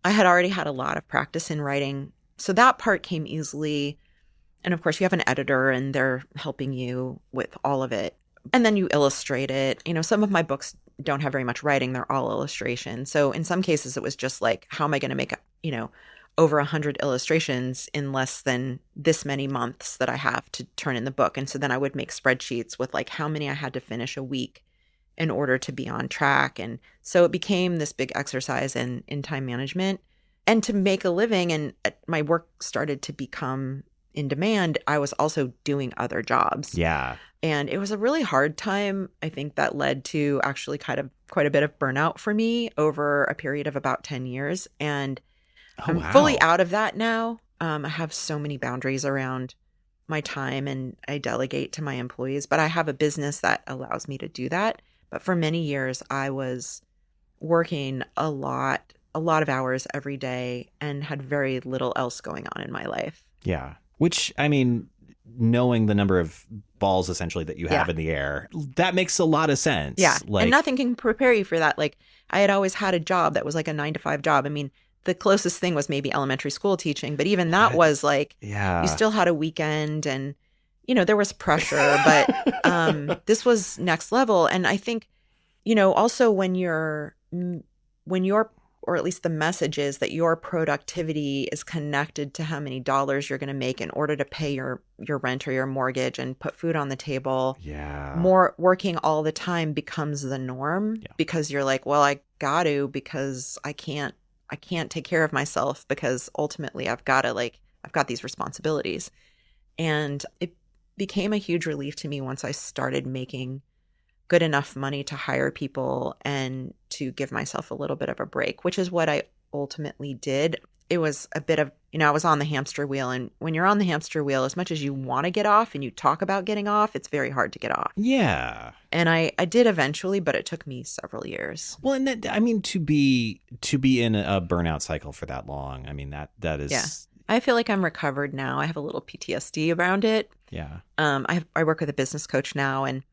I had already had a lot of practice in writing, so that part came easily. And of course, you have an editor and they're helping you with all of it. And then you illustrate it. Some of my books don't have very much writing. They're all illustration. So in some cases, it was just like, how am I going to make, over 100 illustrations in less than this many months that I have to turn in the book? And so then I would make spreadsheets with like how many I had to finish a week in order to be on track. And so it became this big exercise in time management. And to make a living, and my work started to become in demand, I was also doing other jobs. Yeah. And it was a really hard time. I think that led to actually kind of quite a bit of burnout for me over a period of about 10 years. And I'm fully out of that now. I have so many boundaries around my time, and I delegate to my employees, but I have a business that allows me to do that. But for many years, I was working a lot of hours every day and had very little else going on in my life. Yeah. Which, I mean, knowing the number of balls essentially that you have in the air, that makes a lot of sense. Yeah. And nothing can prepare you for that. Like I had always had a job that was like a 9-to-5 job. I mean, the closest thing was maybe elementary school teaching, but even that was like, you still had a weekend, and, there was pressure, but this was next level. And I think, also when you're or at least the message is that your productivity is connected to how many dollars you're going to make in order to pay your rent or your mortgage and put food on the table. Yeah. More working all the time becomes the norm because you're like, well, I got to, because I can't take care of myself because ultimately I've got these responsibilities. And it became a huge relief to me once I started making good enough money to hire people and to give myself a little bit of a break, which is what I ultimately did. It was a bit of, I was on the hamster wheel. And when you're on the hamster wheel, as much as you want to get off and you talk about getting off, it's very hard to get off. Yeah. And I did eventually, but it took me several years. Well, and to be in a burnout cycle for that long, I mean, that is. Yeah. I feel like I'm recovered now. I have a little PTSD around it. Yeah. I work with a business coach now, and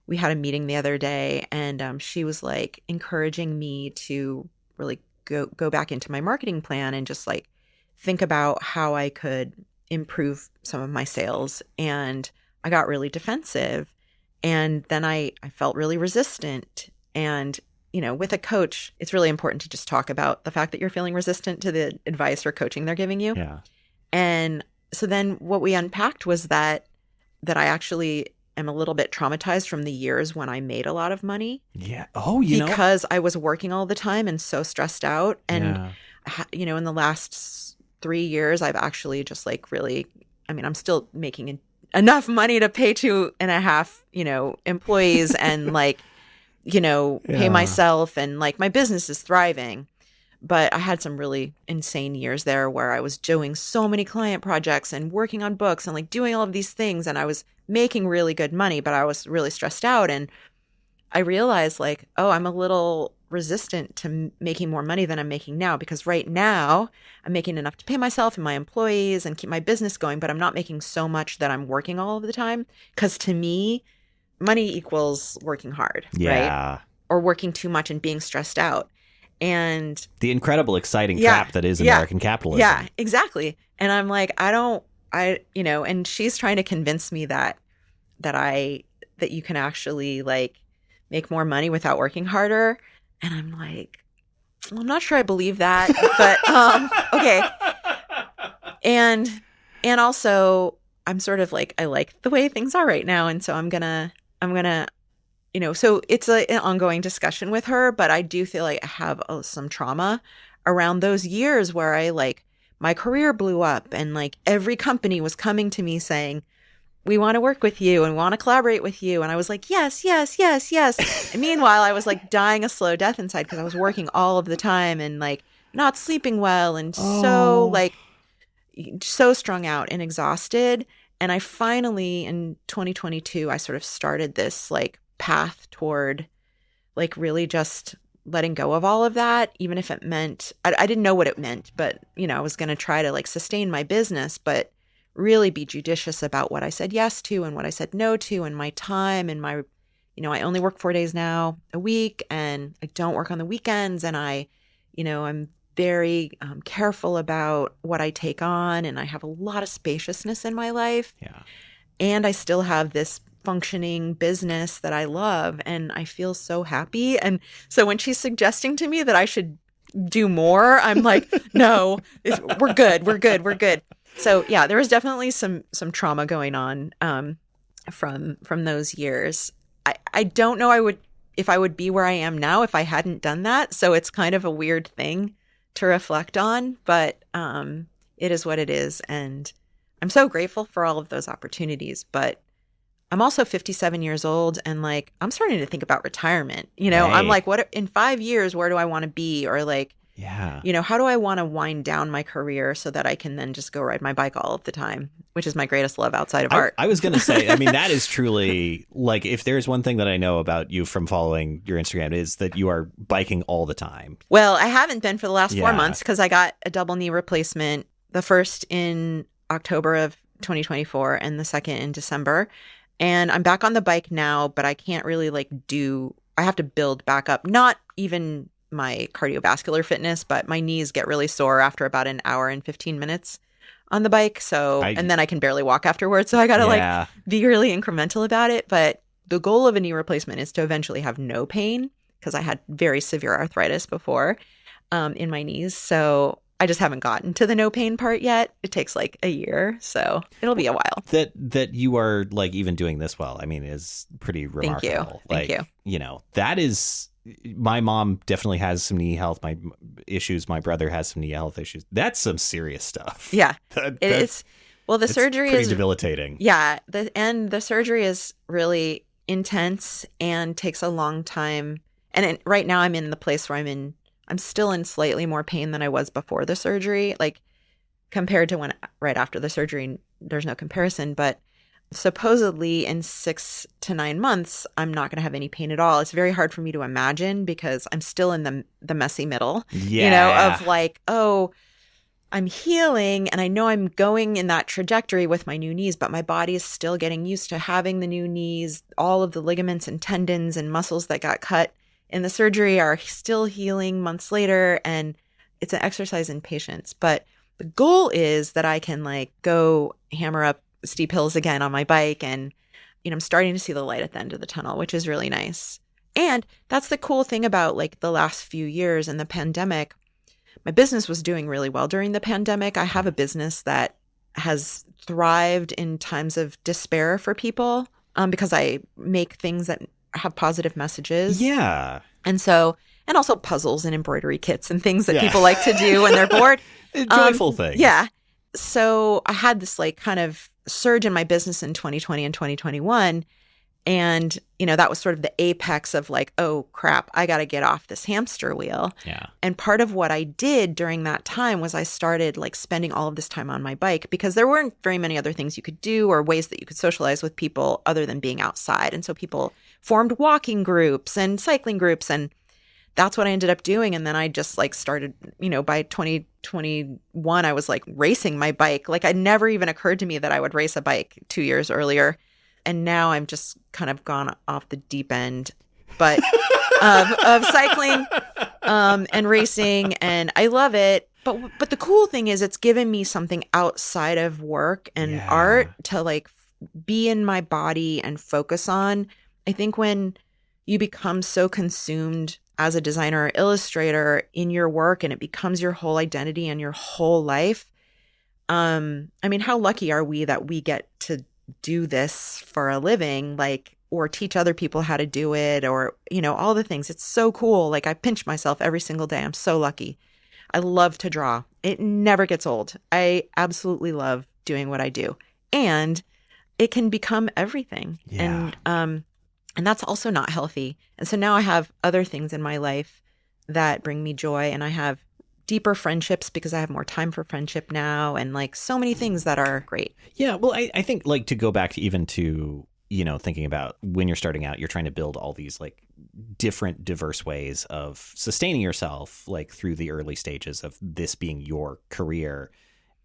we had a meeting the other day, and she was like encouraging me to really go back into my marketing plan and just like think about how I could improve some of my sales. And I got really defensive, and then I felt really resistant. And with a coach, it's really important to just talk about the fact that you're feeling resistant to the advice or coaching they're giving you. Yeah. And so then what we unpacked was that I actually am a little bit traumatized from the years when I made a lot of money. Yeah. Oh, because I was working all the time and so stressed out. And, in the last 3 years, I've actually just like really, I'm still making enough money to pay 2.5, employees and like, pay myself, and like my business is thriving. But I had some really insane years there where I was doing so many client projects and working on books and like doing all of these things. And I was making really good money, but I was really stressed out. And I realized like, oh, I'm a little resistant to making more money than I'm making now, because right now I'm making enough to pay myself and my employees and keep my business going, but I'm not making so much that I'm working all of the time. Because to me, money equals working hard, right? Or working too much and being stressed out. And the incredible, exciting trap that is American capitalism. Yeah, exactly. And I'm like, and she's trying to convince me that you can actually like make more money without working harder. And I'm like, well, I'm not sure I believe that, but okay. And also I'm sort of like, I like the way things are right now. And so I'm gonna so it's an ongoing discussion with her, but I do feel like I have some trauma around those years where my career blew up and like every company was coming to me saying, we want to work with you and want to collaborate with you. And I was like, yes, yes, yes, yes. And meanwhile, I was like dying a slow death inside because I was working all of the time and like not sleeping well and so strung out and exhausted. And I finally, in 2022, I sort of started this like path toward like really just letting go of all of that, even if it meant, I didn't know what it meant, but I was going to try to like sustain my business, but really be judicious about what I said yes to and what I said no to, and my time and my, I only work 4 days now a week, and I don't work on the weekends, and I'm very careful about what I take on, and I have a lot of spaciousness in my life. Yeah. And I still have this functioning business that I love, and I feel so happy. And so when she's suggesting to me that I should do more, I'm like, no, we're good. So yeah, there was definitely some trauma going on from those years. I don't know if I would be where I am now if I hadn't done that. So it's kind of a weird thing to reflect on, but it is what it is. And I'm so grateful for all of those opportunities, but I'm also 57 years old, and like I'm starting to think about retirement. Hey. I'm like, what in 5 years, where do I want to be? Or like, yeah, how do I want to wind down my career so that I can then just go ride my bike all of the time, which is my greatest love outside of art. I was going to say, that is truly like, if there's one thing that I know about you from following your Instagram, is that you are biking all the time. Well, I haven't been for the last 4 months because I got a double knee replacement, the first in October of 2024 and the second in December. And I'm back on the bike now, but I can't really I have to build back up, not even my cardiovascular fitness, but my knees get really sore after about an hour and 15 minutes on the bike. So, and then I can barely walk afterwards. So I got to be really incremental about it. But the goal of a knee replacement is to eventually have no pain, because I had very severe arthritis before. in my knees. So I just haven't gotten to the no pain part yet. It takes like a year, so it'll be a while. That you are like even doing this well, I mean, is pretty remarkable. Thank you. You know, that is, my mom definitely has some knee health issues. My brother has some knee health issues. That's some serious stuff. Yeah, it's well, the surgery pretty is debilitating. Yeah, the surgery is really intense and takes a long time. And right now I'm in the place where I'm still in slightly more pain than I was before the surgery. Like compared to when right after the surgery, there's no comparison. But supposedly in 6 to 9 months, I'm not going to have any pain at all. It's very hard for me to imagine because I'm still in the messy middle, of like, oh, I'm healing and I know I'm going in that trajectory with my new knees, but my body is still getting used to having the new knees. All of the ligaments and tendons and muscles that got cut in the surgery are still healing months later. And it's an exercise in patience. But the goal is that I can like go hammer up steep hills again on my bike. And, I'm starting to see the light at the end of the tunnel, which is really nice. And that's the cool thing about like the last few years and the pandemic. My business was doing really well during the pandemic. I have a business that has thrived in times of despair for people because I make things that have positive messages. Yeah. And also puzzles and embroidery kits and things that people like to do when they're bored. Joyful things. Yeah. So I had this like kind of surge in my business in 2020 and 2021. And, that was sort of the apex of like, oh, crap, I got to get off this hamster wheel. Yeah. And part of what I did during that time was I started like spending all of this time on my bike because there weren't very many other things you could do or ways that you could socialize with people other than being outside. And so people formed walking groups and cycling groups. And that's what I ended up doing. And then I just like started, by 2021, I was like racing my bike. Like it never even occurred to me that I would race a bike 2 years earlier. And now I'm just kind of gone off the deep end, but of cycling and racing, and I love it. But the cool thing is, it's given me something outside of work and art to like be in my body and focus on. I think when you become so consumed as a designer or illustrator in your work, and it becomes your whole identity and your whole life. I mean, how lucky are we that we get to do this for a living, like, or teach other people how to do it, or, all the things. It's so cool. Like I pinch myself every single day. I'm so lucky. I love to draw. It never gets old. I absolutely love doing what I do. And it can become everything. Yeah. And that's also not healthy. And so now I have other things in my life that bring me joy, and I have deeper friendships because I have more time for friendship now, and like so many things that are great. Yeah. Well, I think like to go back to even to, thinking about when you're starting out, you're trying to build all these like different diverse ways of sustaining yourself, like through the early stages of this being your career.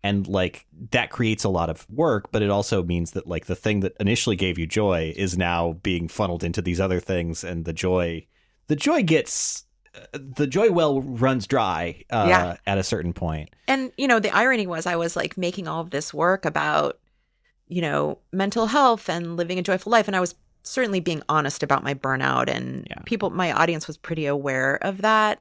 And like that creates a lot of work, but it also means that like the thing that initially gave you joy is now being funneled into these other things, and the joy well runs dry at a certain point. And, the irony was I was like making all of this work about, mental health and living a joyful life. And I was certainly being honest about my burnout, and my audience was pretty aware of that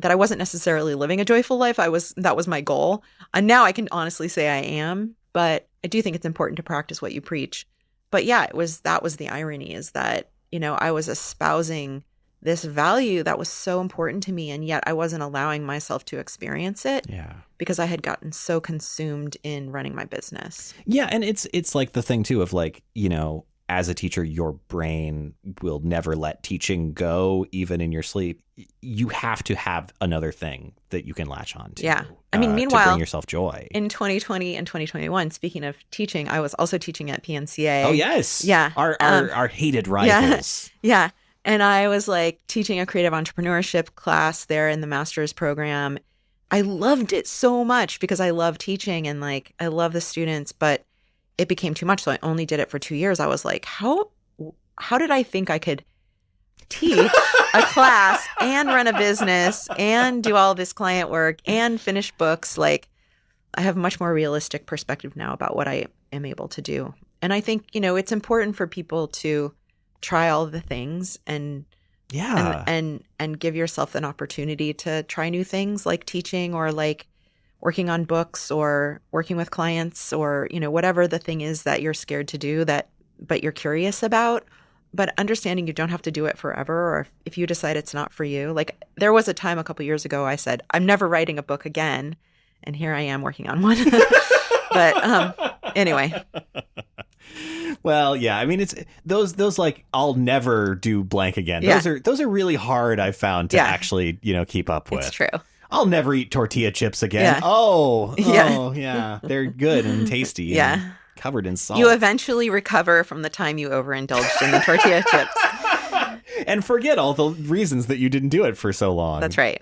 I wasn't necessarily living a joyful life. That was my goal. And now I can honestly say I am, but I do think it's important to practice what you preach. But that was the irony, is that, I was espousing this value that was so important to me, and yet I wasn't allowing myself to experience it because I had gotten so consumed in running my business. Yeah. And it's like the thing too of like, as a teacher, your brain will never let teaching go, even in your sleep. You have to have another thing that you can latch on to. Yeah. I mean, meanwhile, to bring yourself joy. In 2020 and 2021, speaking of teaching, I was also teaching at PNCA. Oh, yes. Yeah. Our hated rivals. Yeah. And I was like teaching a creative entrepreneurship class there in the master's program. I loved it so much because I love teaching and like I love the students, but it became too much. So I only did it for 2 years. I was like, how did I think I could teach a class and run a business and do all this client work and finish books? Like, I have a much more realistic perspective now about what I am able to do. And I think, it's important for people to try all the things and Yeah. And give yourself an opportunity to try new things like teaching or like working on books or working with clients or, whatever the thing is that you're scared to do but you're curious about. But understanding you don't have to do it forever, or if you decide it's not for you. Like there was a time a couple years ago I said, I'm never writing a book again. And here I am working on one. But anyway. Well, yeah. I mean, it's those like I'll never do blank again. Yeah. Those are really hard. I've found to actually keep up with. It's true. I'll never eat tortilla chips again. Yeah. Oh, yeah. They're good and tasty. Yeah. And covered in salt. You eventually recover from the time you overindulged in the tortilla chips. And forget all the reasons that you didn't do it for so long. That's right.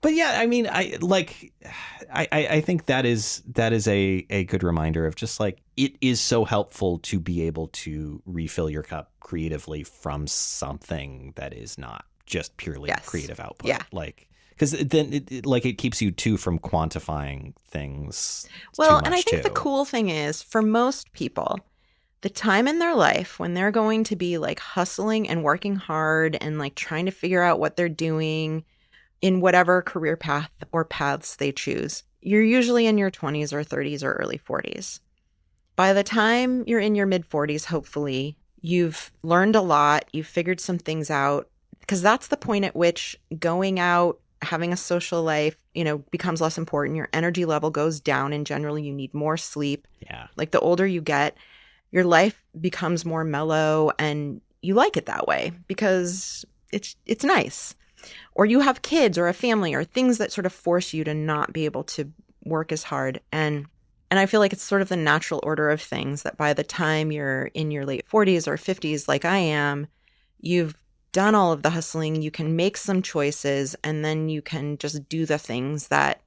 But yeah, I mean, I think that is a good reminder of just like it is so helpful to be able to refill your cup creatively from something that is not just purely creative output. Yeah. Like, because then it keeps you too from quantifying things. Well, too much and I think the cool thing is for most people, the time in their life when they're going to be like hustling and working hard and like trying to figure out what they're doing in whatever career path or paths they choose, you're usually in your 20s or 30s or early 40s. By the time you're in your mid 40s, hopefully, you've learned a lot, you've figured some things out, because that's the point at which going out, having a social life, becomes less important. Your energy level goes down and generally you need more sleep. Yeah. Like the older you get, your life becomes more mellow and you like it that way because it's nice. Or you have kids or a family or things that sort of force you to not be able to work as hard. And I feel like it's sort of the natural order of things that by the time you're in your late 40s or 50s, like I am, you've done all of the hustling, you can make some choices, and then you can just do the things that,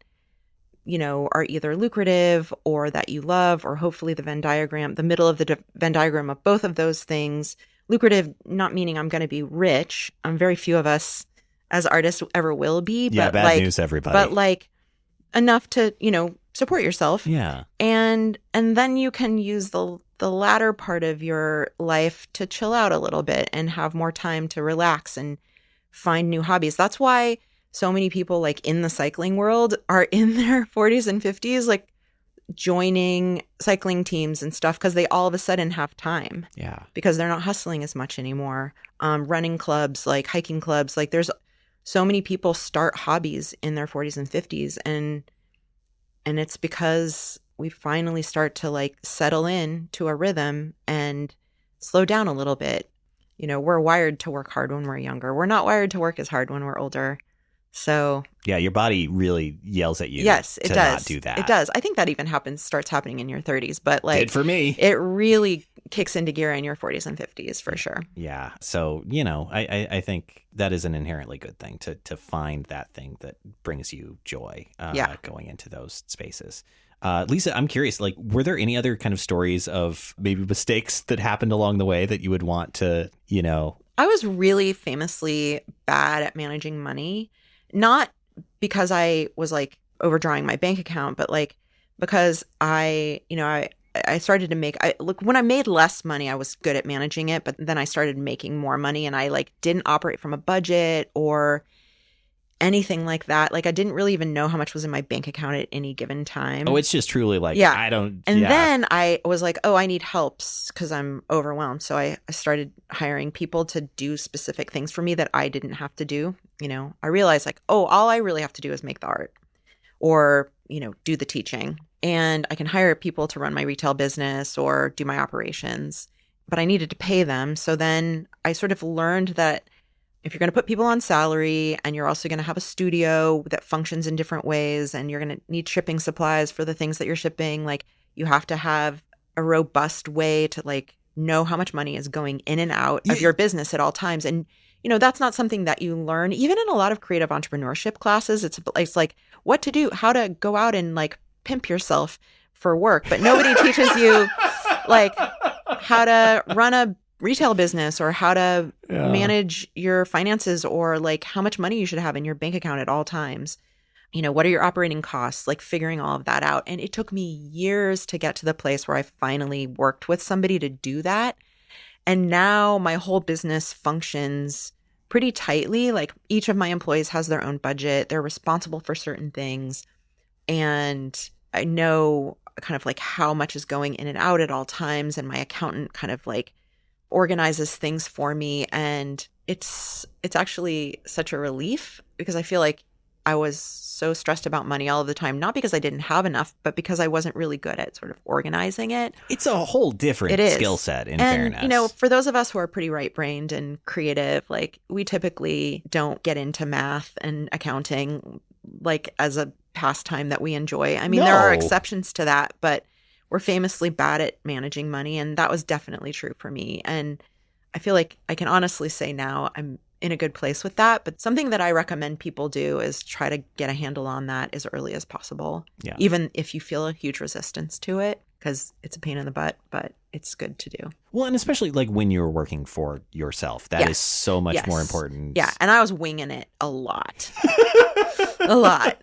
are either lucrative or that you love, or hopefully the middle of the Venn diagram of both of those things. Lucrative, not meaning I'm going to be rich. Very few of us as artists ever will be. Yeah, but bad news, everybody. But like enough to, support yourself. Yeah. And then you can use the latter part of your life to chill out a little bit and have more time to relax and find new hobbies. That's why so many people like in the cycling world are in their 40s and 50s, like joining cycling teams and stuff because they all of a sudden have time. Yeah. Because they're not hustling as much anymore. Running clubs, like hiking clubs, like there's so many people start hobbies in their 40s and 50s and it's because we finally start to like settle in to a rhythm and slow down a little bit. We're wired to work hard when we're younger. We're not wired to work as hard when we're older. So yeah, your body really yells at you. Yes, it to does. Not do that. It does. I think that even starts happening in your 30s, but like did for me. It really kicks into gear in your 40s and 50s for sure. Yeah. So, I think that is an inherently good thing to find that thing that brings you joy going into those spaces. Lisa, I'm curious, like, were there any other kind of stories of maybe mistakes that happened along the way that you would want to, I was really famously bad at managing money, not because I was like overdrawing my bank account, but like because I started to when I made less money, I was good at managing it, but then I started making more money and I like didn't operate from a budget or anything like that. Like I didn't really even know how much was in my bank account at any given time. Oh, it's just truly like, I don't. And then I was like, oh, I need helps because I'm overwhelmed. So I started hiring people to do specific things for me that I didn't have to do. I realized like, oh, all I really have to do is make the art or, do the teaching. And I can hire people to run my retail business or do my operations, but I needed to pay them. So then I sort of learned that if you're going to put people on salary and you're also going to have a studio that functions in different ways and you're going to need shipping supplies for the things that you're shipping, like you have to have a robust way to like know how much money is going in and out of your business at all times. And, that's not something that you learn even in a lot of creative entrepreneurship classes. It's like what to do, how to go out and like pimp yourself for work, but nobody teaches you like how to run a retail business or how to manage your finances or like how much money you should have in your bank account at all times. What are your operating costs, like figuring all of that out. And it took me years to get to the place where I finally worked with somebody to do that. And now my whole business functions pretty tightly. Like each of my employees has their own budget. They're responsible for certain things. And I know kind of like how much is going in and out at all times. And my accountant kind of like organizes things for me. And it's actually such a relief because I feel like I was so stressed about money all of the time, not because I didn't have enough, but because I wasn't really good at sort of organizing it. It's a whole different skill set, in fairness. You know, for those of us who are pretty right-brained and creative, like we typically don't get into math and accounting like as a pastime that we enjoy. I mean, there are exceptions to that, but we're famously bad at managing money, and that was definitely true for me. And I feel like I can honestly say now I'm in a good place with that. But something that I recommend people do is try to get a handle on that as early as possible. Yeah. Even if you feel a huge resistance to it, because it's a pain in the butt, but it's good to do. Well, and especially like when you're working for yourself, that is so much more important. Yeah. And I was winging it a lot. A lot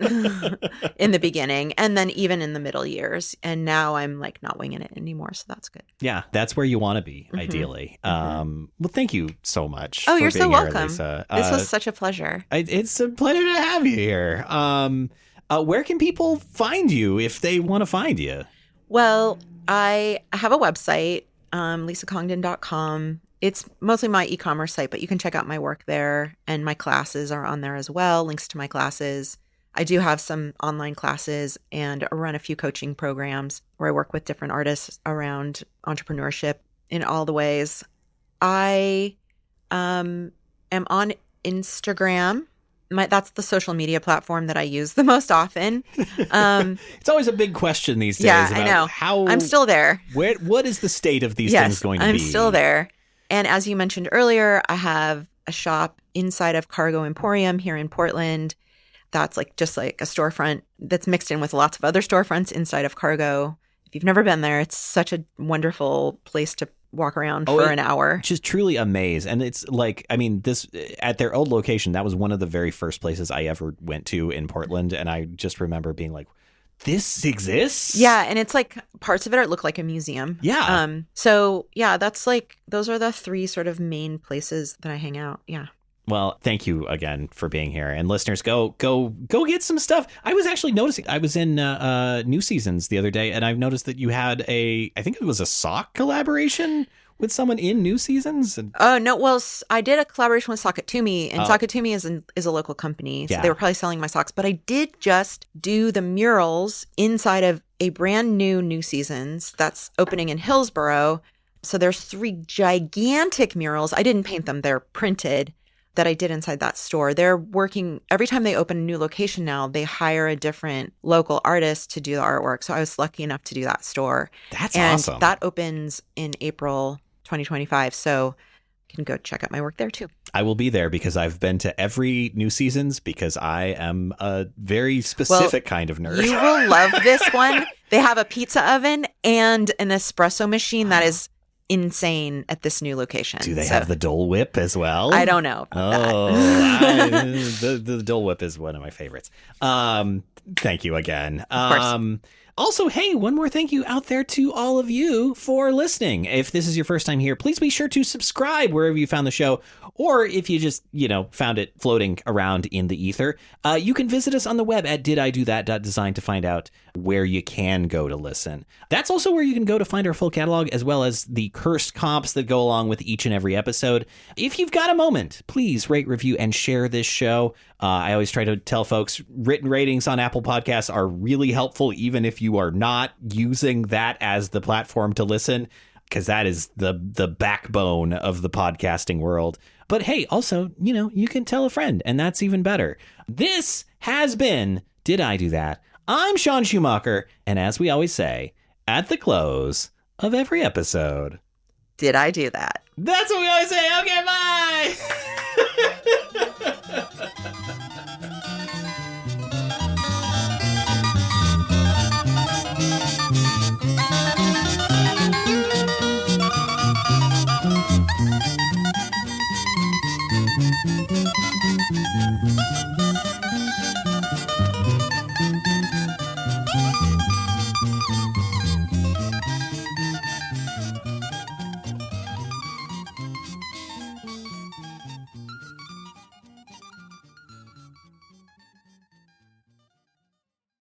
in the beginning and then even in the middle years. And now I'm like not winging it anymore. So that's good. Yeah, that's where you want to be, ideally. Well, thank you so much. Oh, you're so welcome. Here, Lisa. This was such a pleasure. It's a pleasure to have you here. Where can people find you if they want to find you? Well, I have a website, lisacongdon.com. It's mostly my e-commerce site, but you can check out my work there, and my classes are on there as well, links to my classes. I do have some online classes and run a few coaching programs where I work with different artists around entrepreneurship in all the ways. I am on Instagram. That's the social media platform that I use the most often. It's always a big question these days. Yeah, about I know. How I'm still there. What is the state of these things going to be? I'm still there. And as you mentioned earlier, I have a shop inside of Cargo Emporium here in Portland. That's like just like a storefront that's mixed in with lots of other storefronts inside of Cargo. If you've never been there, it's such a wonderful place to walk around for an hour. Just truly a maze. And it's like, I mean, this at their old location, that was one of the very first places I ever went to in Portland. And I just remember being like, this exists? Yeah, and it's like parts of it look like a museum. Yeah. So yeah, that's like those are the three sort of main places that I hang out. Yeah. Well, thank you again for being here. And listeners, go get some stuff. I was actually noticing, I was in New Seasons the other day, and I've noticed that you had I think it was a sock collaboration with someone in New Seasons. Oh, no. Well, I did a collaboration with Sockatumi, and Sockatumi is a local company. So they were probably selling my socks. But I did just do the murals inside of a brand New Seasons that's opening in Hillsborough. So there's 3 gigantic murals. I didn't paint them. They're printed that I did inside that store. They're working every time they open a new location now, they hire a different local artist to do the artwork. So I was lucky enough to do that store. That's awesome. And that opens in April 2025. So you can go check out my work there too. I will be there because I've been to every New Seasons because I am a very specific kind of nerd. You will love this one. They have a pizza oven and an espresso machine that is insane at this new location. Do they have the Dole Whip as well? I don't know. The Dole Whip is one of my favorites. Thank you again. Of course. Also, hey, one more thank you out there to all of you for listening. If this is your first time here, please be sure to subscribe wherever you found the show. Or if you just, found it floating around in the ether, you can visit us on the web at dididothat.design to find out where you can go to listen. That's also where you can go to find our full catalog, as well as the cursed comps that go along with each and every episode. If you've got a moment, please rate, review, and share this show. I always try to tell folks written ratings on Apple Podcasts are really helpful, even if you are not using that as the platform to listen, because that is the backbone of the podcasting world. But hey, also, you can tell a friend, and that's even better. This has been Did I Do That? I'm Sean Schumacher, and as we always say, at the close of every episode, did I do that? That's what we always say. Okay, bye!